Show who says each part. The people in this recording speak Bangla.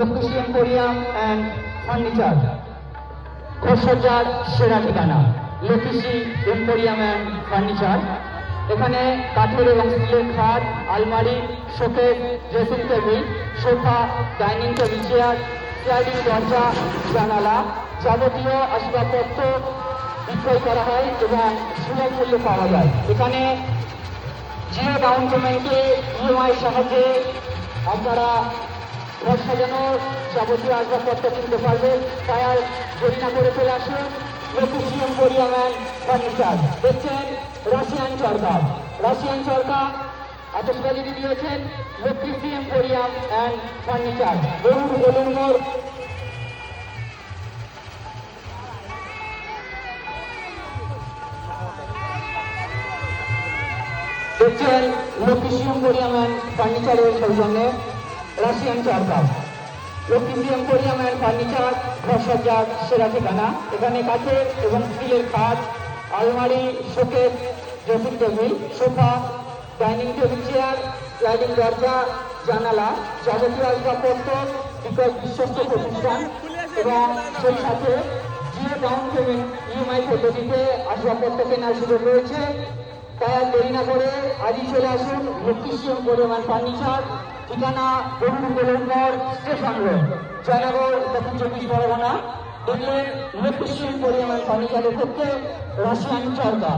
Speaker 1: লক্ষ্মী এম্পোরিয়াম অ্যান্ড ফার্নিচার ঘোষসজ্জার সেরা ঠিকানা লক্ষ্মী এম্পোরিয়াম অ্যান্ড ফার্নিচার। এখানে কাঠের এবং স্টিলের খাট, আলমারি, showcase, dressing table, sofa, dining table, chair, sliding দরজা, জানালা, যাবতীয় আসবাবপত্র বিক্রয় করা হয় এবং সুলভ মূল্যে পাওয়া যায়। এখানে জিরো ডাউন পেমেন্টে ইএমআই সাহায্যে আপনারা ঘর সাজানোর যাবতীয় আসবাবপত্র কিনতে পারবেন। তাই আর দেরি না করে চলে আসুন লক্ষ্মী এম্পোরিয়াম অ্যান্ড ফার্নিচার। দেখছেন রাশিয়ান চরকা। রাশিয়ান চরকা আতসবাজি দিয়েছেন লক্ষ্মী এম্পোরিয়াম অ্যান্ড ফার্নিচার। বলুন মোর দেখছেন লক্ষ্মী এম্পোরিয়াম অ্যান্ড ফার্নিচারের সৌজন্যে রাশিয়ান চরকা। লক্ষ্মী এম্পোরিয়াম অ্যান্ড ফার্নিচার ঘরসজ্জার সেরা ঠিকানা। এখানে কাঠের এবং স্টিলের খাট, আলমারি, showcase, dressing table, sofa, dining table, chair, sliding দরজা, জানালা, যাবতীয় আসবাবপত্র বিকল্প বিশ্বস্ত প্রতিষ্ঠান এবং সেই সাথে জিরো ডাউন পেমেন্ট ইএমআই পদ্ধতিতে আসবাবপত্র কেনার সুযোগ রয়েছে। তাই আর দেরি না করে আজই চলে আসুন লক্ষ্মী এম্পোরিয়াম অ্যান্ড ফার্নিচার। ঠিকানা গোলনগর স্টেশন রোড, জয়নগর, দক্ষিণ 24 পরগনা। দেখলেন লক্ষ্মী এম্পোরিয়াম অ্যান্ড ফার্নিচারের ক্ষেত্রে রাশিয়ান চরকা।